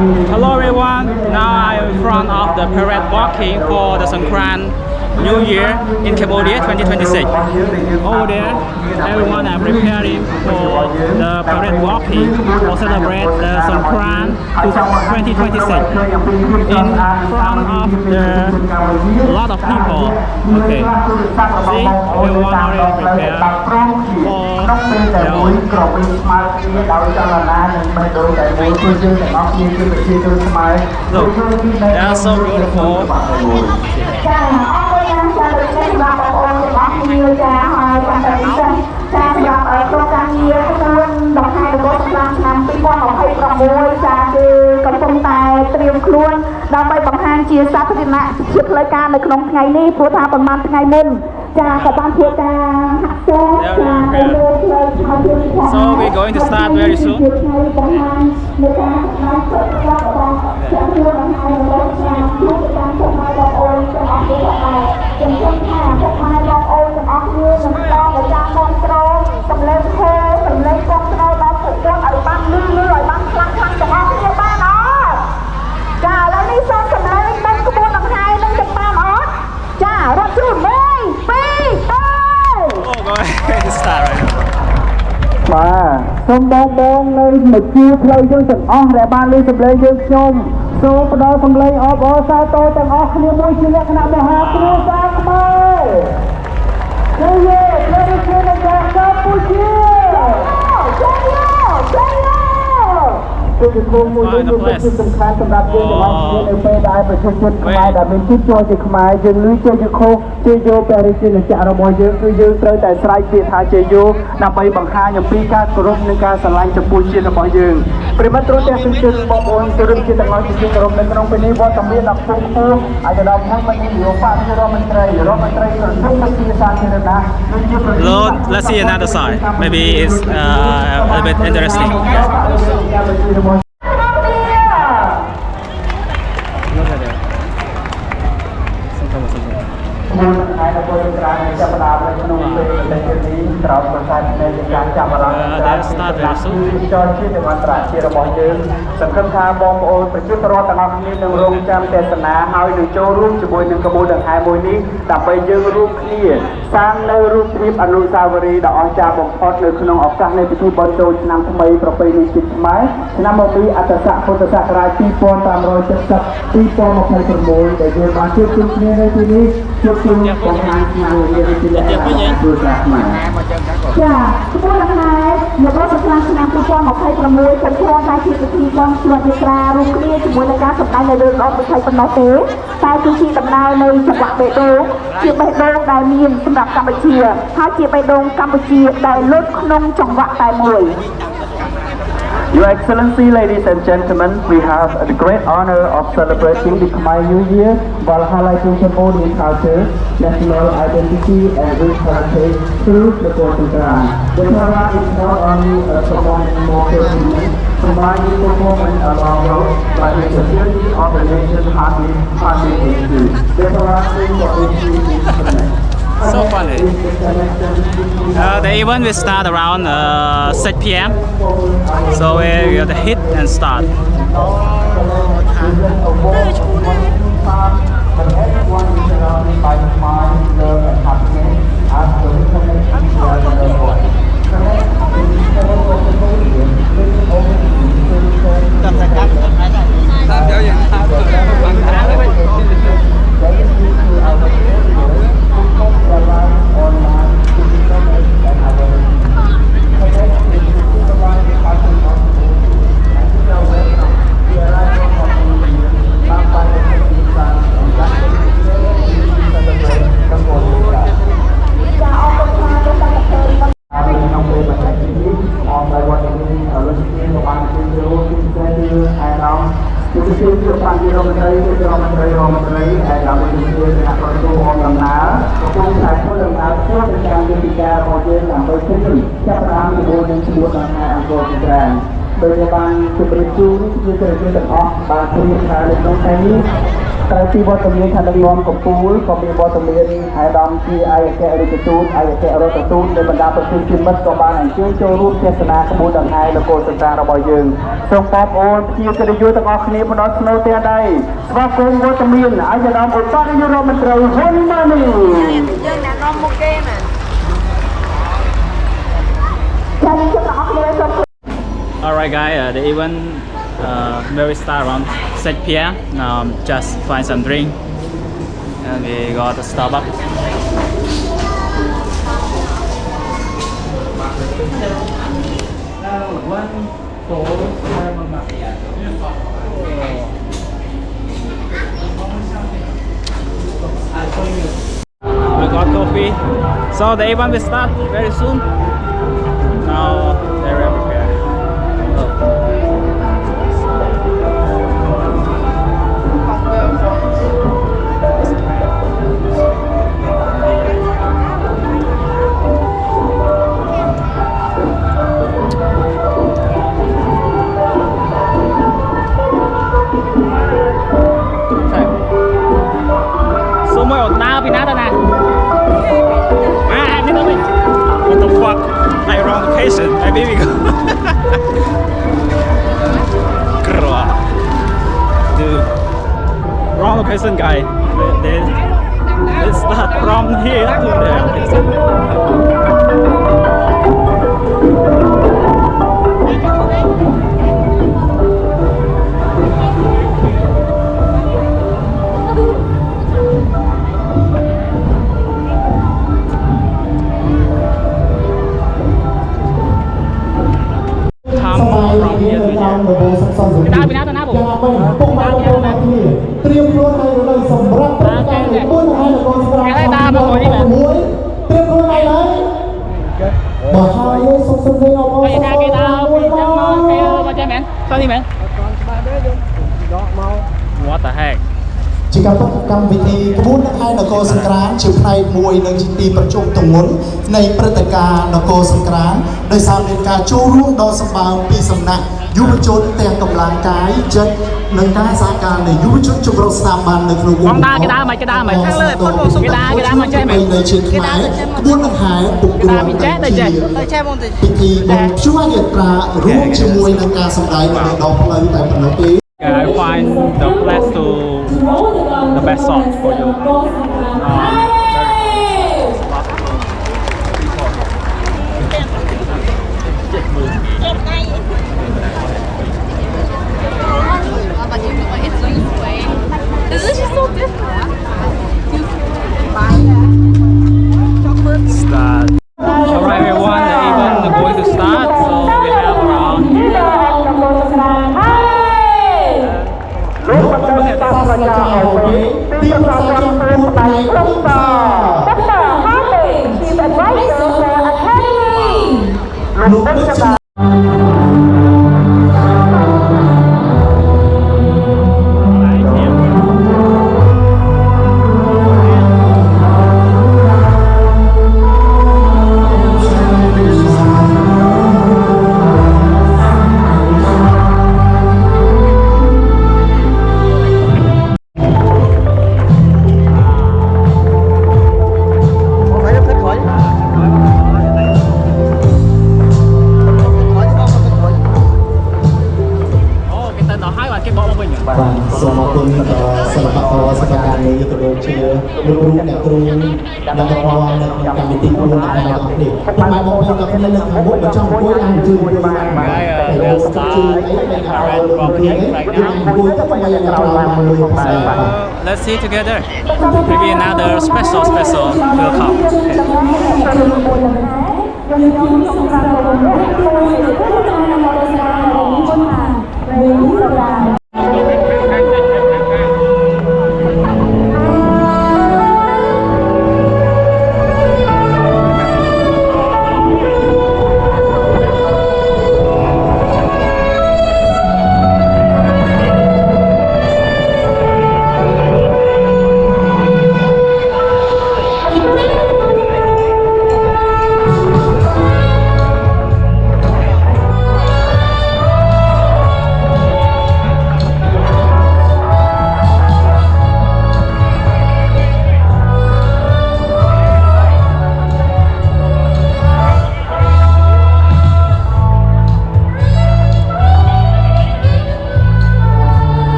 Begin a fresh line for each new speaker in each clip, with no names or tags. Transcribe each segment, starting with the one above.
Hello everyone, now I am in front of the parade walking for the Songkran New Year in Cambodia 2026. Over there, everyone are preparing for the parade walking to celebrate the Songkran 2026. In front of a lot of people. Okay, see, everyone already prepared for their own. Look, they are so beautiful.
ចាក៏បានធ្វើការហាក់សូចានៅលើផ្លូវឆ្លងជាចា
So we're going to start very soon.
នៅការសម្ដែងផ្ទាល់របស់ចាស់ខ្លួនហើយរបស់ចាស់ជួបតាមពុកម៉ែបងប្អូនទាំងអស់គ្នាដែរខ្ញុំជឿថាពុកម៉ែបងប្អូនទាំងអស់គ្នានឹងต้องប្រចាំបងប្រូនសម្លេងហេសម្លេងបងប្រូនដល់ប្រព័ន្ធឲ្យបានលឺឲ្យបានខ្លាំងទាំងអស់គ្នាបានអត់ចាឥឡូវនេះសូមសម្លេងដល់ក្បួនដង្ហែនឹងចាប់តាមអត់ចារត់ជ្រុល1 2 3
Oh, go ahead and start right now.
បាទសូមបងនៅមកជួផ្លូវយើងទាំងអស់ដែលបានលើសម្លេងយើងខ្ញុំសូមផ្ដល់សម្លេងអបអរសាទរទាំងអស់គ្នាមួយជាលក្ខណៈមហាគ្រួសារខ្មែរចូលយកព្រះរាជាណាចក្រកម្ពុជាគឺជាគោលមួយជាសំខាន់សម្រាប់យើងទាំងអស់គ្នានៅពេលដែលប្រជាជនខ្មែរដែលមានជាតិចូលជាខ្មែរយើងលឺជ័យយខុសជ័យយោព្រះរាជាណាចក្ររបស់យើងគឺយើងត្រូវតែស្រែកពាក្យថាជ័យយោដើម្បីបង្ហាញអំពីការគោរពនិងការស្រឡាញ់ចំពោះជាតិរបស់យើងប្រិមត្តទូទាំងជនជាតិបងប្អូនជនរួមជាតិទាំងអស់ជាគោរពនៅក្នុងពេលនេះវត្តមានដល់ពុកគូអាយដាមហ្នឹងមិនមានយោបៈរដ្ឋមន្ត្រីក្រសួងវិទ្យាសាស្ត្រសាធារណៈ
Lord, let's see another side. Maybe it's a bit interesting. Look at it.
ហើយនៅពេលក្រោយចាប់ផ្ដើមនៅក្នុងពេលនេះក្រោយប្រសាទនៃការចាប់អារម្មណ៍ចូលជាតិអន្តរជាតិរបស់យើងសង្ឃឹមថាបងប្អូនប្រជាពលរដ្ឋទាំងអស់គ្នានឹងរងចាំទស្សនាហើយនឹងចូលរួមជាមួយនឹងក្បួនដង្ហែមួយនេះដើម្បីយើងរួមគ្នាសាងនៅរូបភាពអនុស្សាវរីយ៍ដ៏អស្ចារ្យបំផុតនៅក្នុងឱកាសនៃពិធីបុណ្យចូលឆ្នាំថ្មីប្រពៃណីជាតិខ្មែរឆ្នាំមកពីអត្តស័កពុទ្ធសករាជ2570 2026ដែលយើងបានជួបជុំគ្នានៅទីនេះជួបជុំបង្ហាញឆ្នាំនេះជាលក្ខណៈគ្រួសារខ្មែរចាក្បួនដង្ហែរបស់សង្គ្រាមឆ្នាំ2026ចំពោះតែជាពិធីបុណ្យឆ្លងយាត្រារួមគ្នាជាមួយនឹងការសម្ដែងនៅលើដបវិថីប៉ុណ្ណោះទេតែគឺជាដំណើរនៃចង្វាក់បេះដូងជាបេះដូងដែលមានសម្រាប់កម្ពុជាហើយជាបេះដូងកម្ពុជាដែលលុតក្នុងចង្វាក់តែមួយ
Your Excellency, ladies and gentlemen, we have the great honor of celebrating the Khmer New Year while highlighting Cambodian culture, national identity, and rich heritage through the Songkran. The parade is not only a performance combining performance along road, but it's a beauty of the nation's heartbeat history. The parade for this
So funny. The event will start around 6 p.m. So we have to hit and start.
ក្រៅពីវត្តមានថាដឹកនាំកម្ពុជាក៏មានវត្តមានអាយដាមជាអាយអគ្គរដ្ឋទូតអាយអគ្គរដ្ឋទូតនៃបណ្ដាប្រទេសជាមិត្តក៏បានអញ្ជើញចូលរួមទស្សនាក្បួនដង្ហែនគោលសង្ក្រាន្តរបស់យើងសូមបងប្អូនជាកិត្តិយសទាំងអស់គ្នាផ្ដល់ស្នូលទាំងដៃស្វាគមន៍វត្តមានអាយដាមឧបនាយករដ្ឋមន្ត្រីហ៊ុនម៉ាណីយើងអ្នកនាំមុខគេមែន
Alright guys, the event will start around 6 p.m. Now just find some drink and we got the Starbucks. We got coffee. So the event will start very soon. Now they will prepare. Số mới ổn nào vì nát đây này. À, thế đó mình. What the fuck? Like wrong location. Maybe we go. Dude, wrong location, guy. Let's start from here to there. What the heck? ជាការកម្មវិធីក្បួនដង្ហែនគោលសង្ក្រាន្តជាផ្នែកមួយនៃទីប្រជុំទម្ងន់នៃព្រឹត្តិការណ៍នគរសង្ក្រាន្តដោយសារមានការចូលរួមដ៏សម្បើមពីសំណាក់យុវជនទាំងកម្លាំងកាយចិត្តនិងការសហការនៃយុវជនជំរុញស្ថាប័ននៅក្នុងវត្តគេដើរមកខាងលើពុតមកសុំគេដើរមកចេះមែននៅជាតិខ្មែរក្បួនដង្ហែពុកគ្រងចេះទៅចេះមកទៅពិធីបំភ្ជួរយាត្រារួមជាមួយនឹងការសម្ដែងនៅដងផ្លូវតែប៉ុណ្ណោះទេ I find the place to the best song for you.
This is just so different.
Start. Alright, everyone, the event is going to start. So we have around. Let's see together. Maybe another special will come.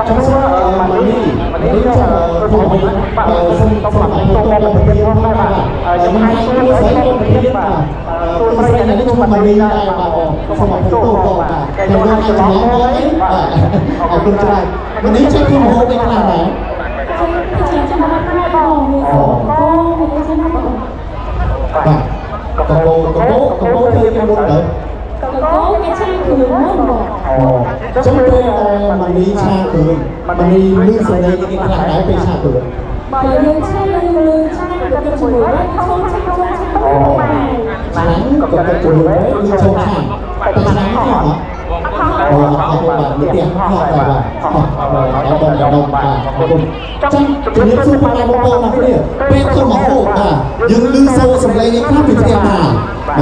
trong số mà đi cho phụ huynh xong xong lại tôi có một cái không này bạn trong hai số giấy có một cái mà tôi thấy là chúng mà đi ra mà xong lại tôi mà cái đó là cái đó đấy ở bên trái mình đi chơi không hổ cái là này còn bố chơi cái môn nữa
có cái trang thường luôn rồi.
Chúng tôi mà đi xa thường, mà đi lưu xuống đây cái là cái bị xa thường.
Bởi vì trang lưu trang được cái chủ đấy không
Sáng có cái chủ đấy lưu trong hàng, cái sáng hả? Hai bạn đi tiền họ phải bà, đào đồng bà, trong chủ nhiệm xung quanh một câu là cái điều, bên không có hộ nhưng lưu sâu xuống đây những khác bị tiền mà.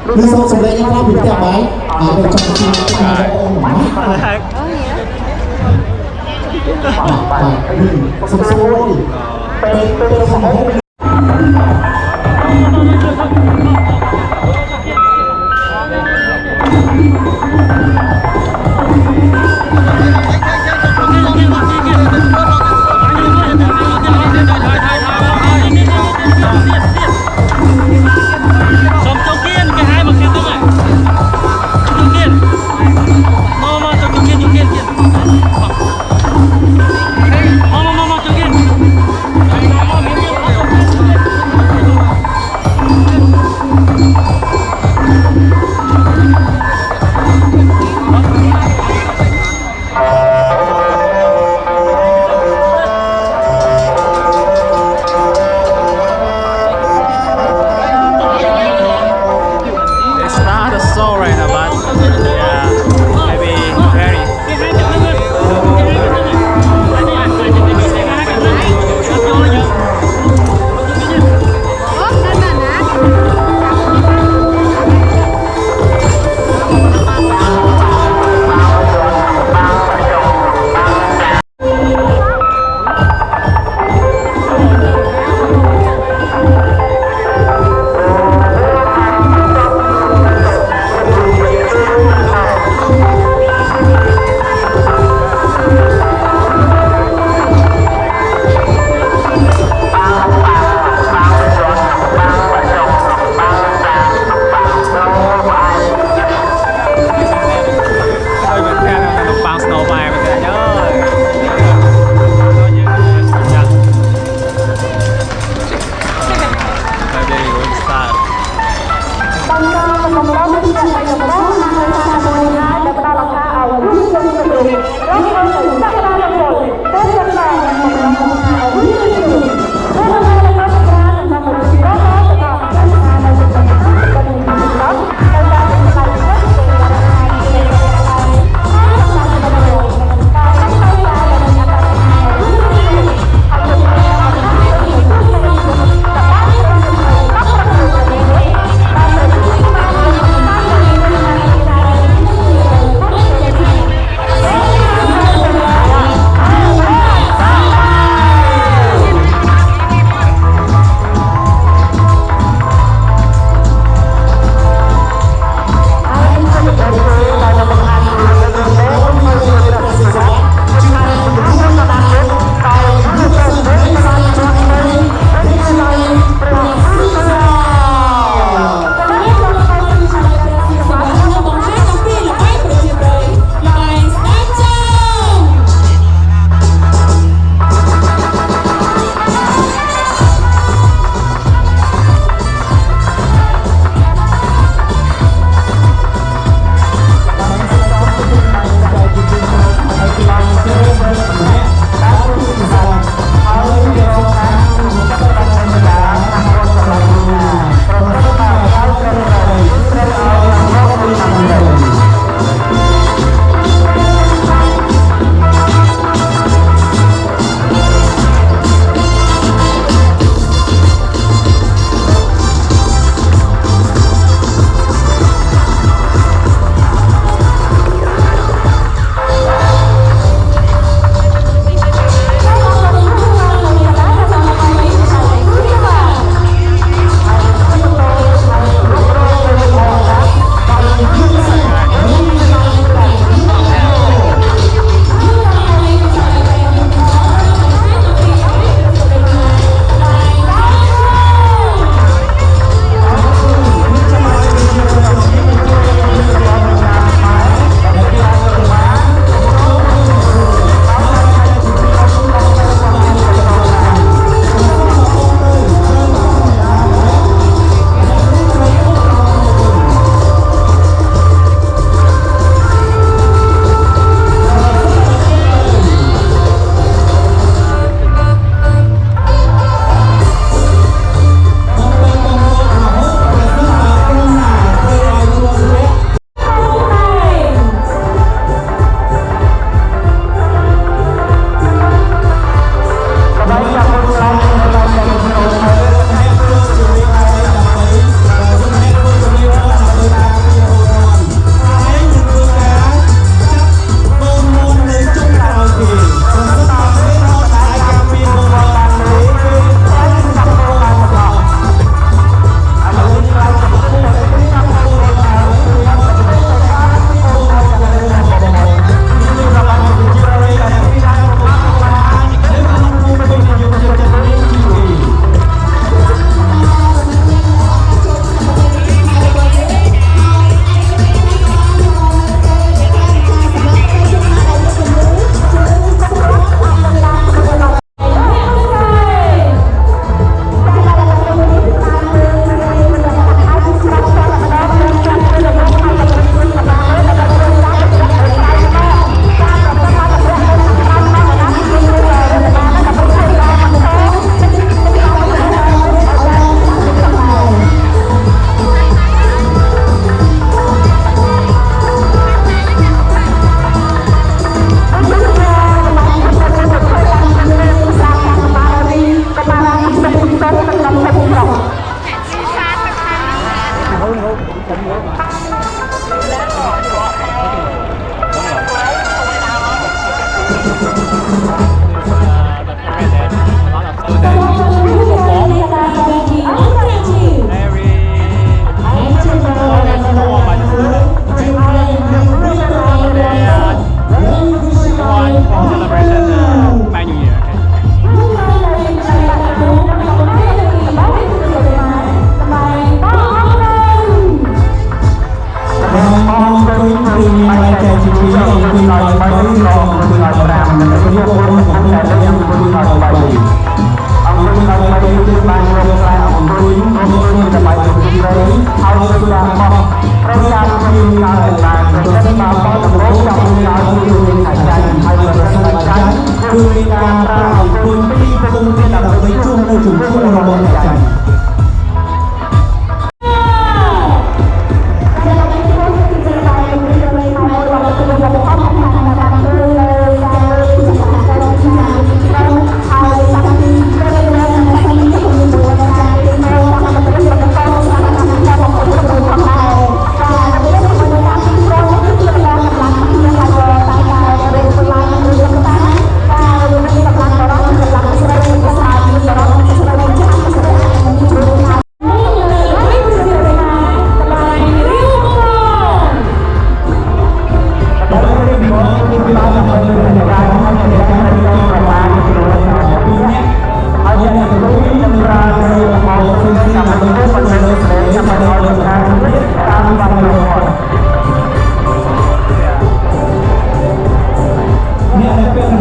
Lưu sâu xuống đây những khác bị tiền máy, bên trong cái sông sôi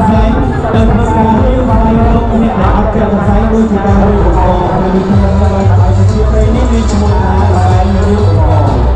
ផ្សេងទៅធ្វើការរៀបផ្សេងគ្រប់អ្នកដែលអត់ចេះផ្សេងដូចជាការរៀបបង្កឬក្នុងដើម្បីឲ្យប្រជាប្រិយនេះមានឈ្មោះថាល្បែងរៀបបង្ក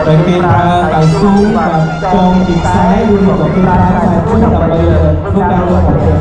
Bởi vì là cái xuống và trong chính xác luôn một cái ra là cũng là bây giờ lúc đang là một chuyện.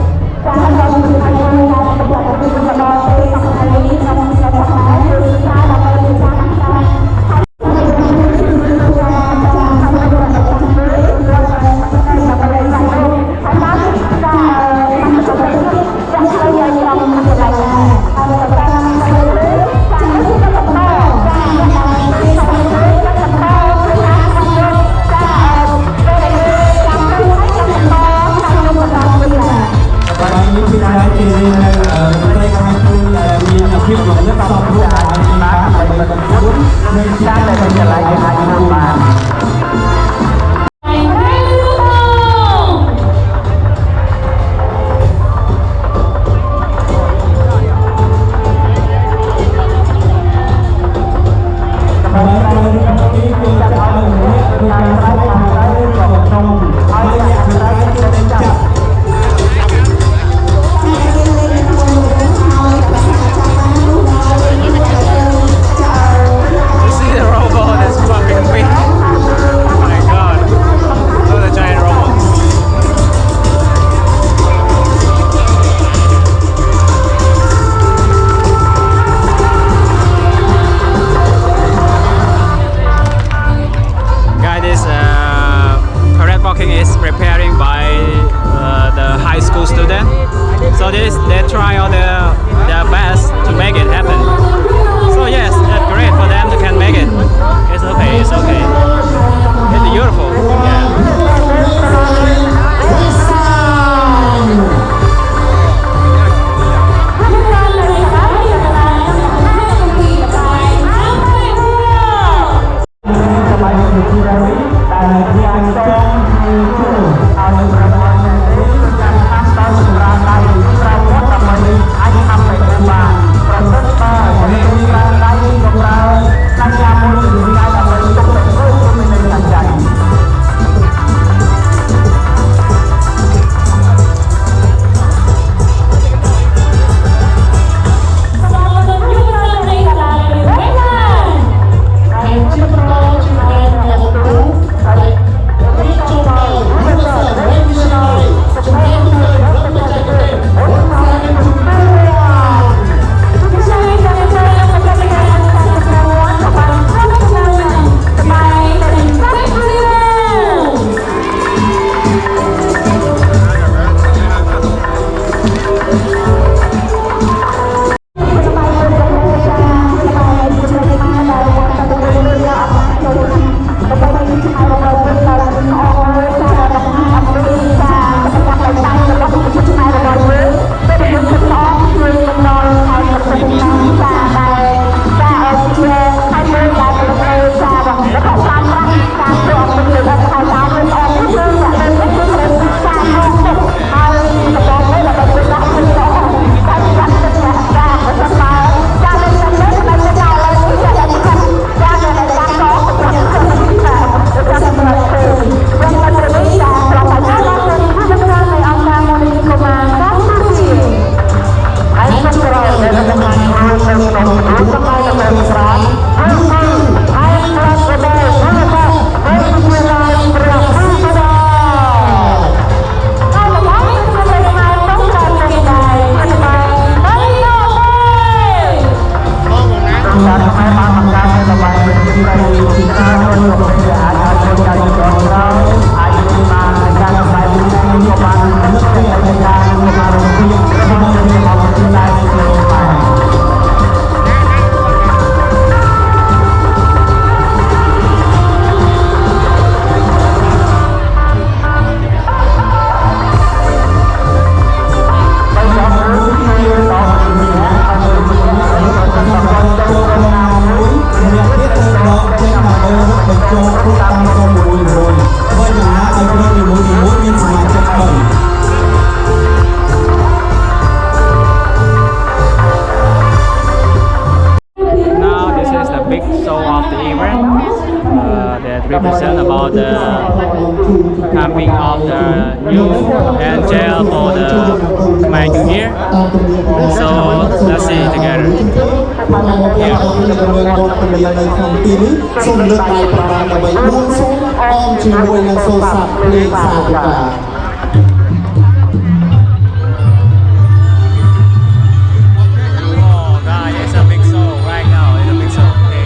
Is preparing by the high school student, so they try all their best to make it happen. So yes, that's great for them to can make it. It's okay, it's okay. It's beautiful. Yeah.
ក្រុមមួយៗធ្វើយ៉ាងណាឲ្យក្រុមនីមួយៗមានសមាជិក3
Now this is the big show of the event that represent about the coming of the new angel for the Khmer New Year. So let's see together.
សូមលើកដៃប្រដានដើម្បីបួងសួងអមជាមួយនឹងសូរស័ព្ទភ្លេងសាធុការ
Oh God, it's a big show right now. It's a big show. Okay.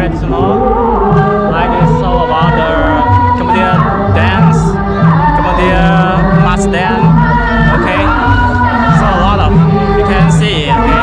traditional. Like this, so about the Cambodian dance, Cambodian mass dance. Okay, so a lot of you can see. Okay.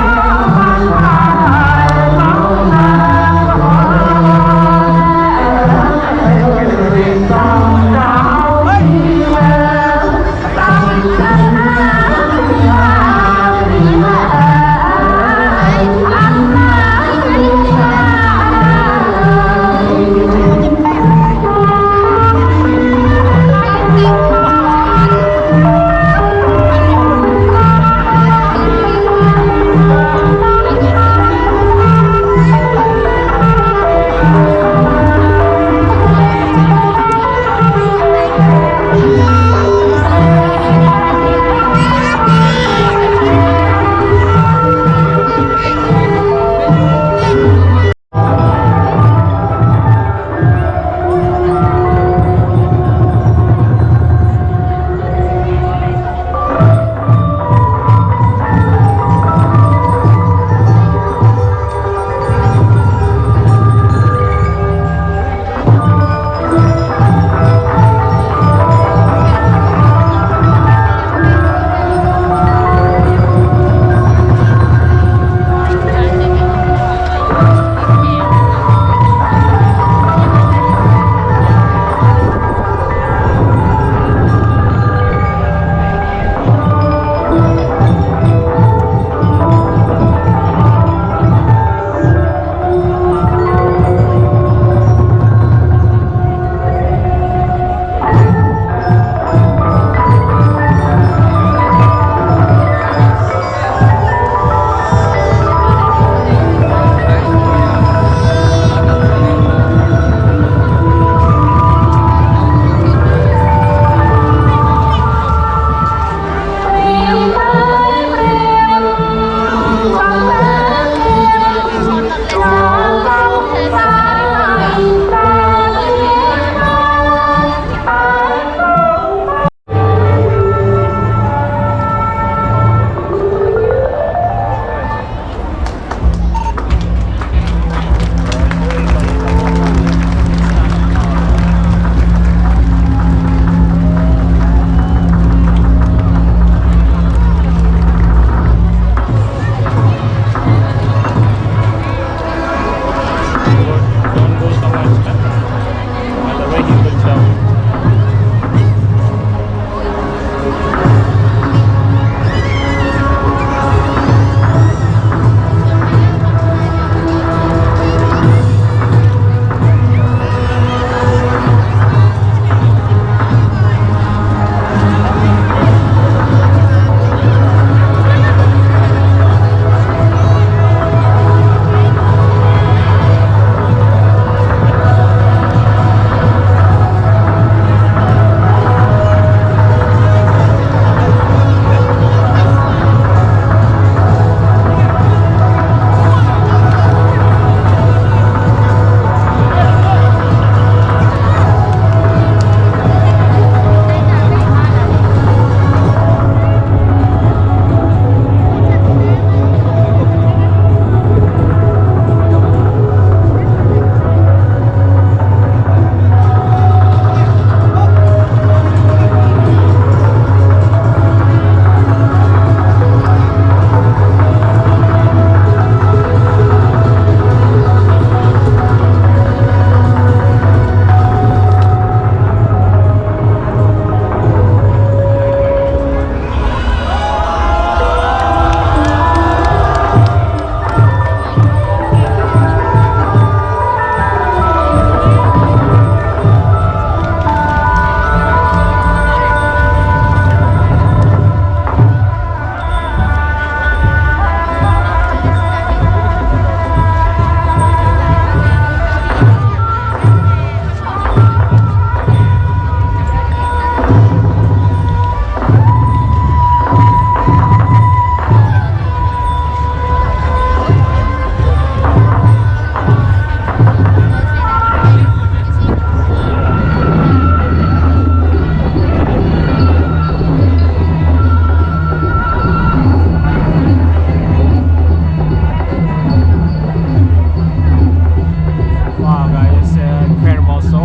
also,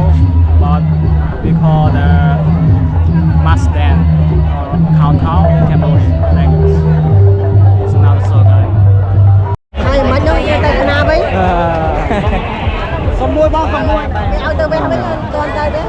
but we call the Masdan or Khao in Cambodian language. It's another song.
ហើយមិនដឹងយើងទៅណាវិញ
សុំមួយបងសុំមួយ
មិនឲ្យទៅវិញវិញតន់ទៅទេ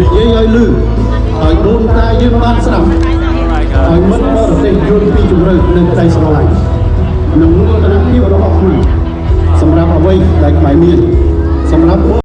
និយាយឲ្យលឺឲ្យដូនតាយើងបានស្ដាប់ឲ្យមិត្តបរទេសយល់ពីជំរឿននិងក្តីស្រឡាញ់និងមោទនភាពរបស់ខ្មែរសម្រាប់អ្វីដែលខ្មែរមានសម្រាប់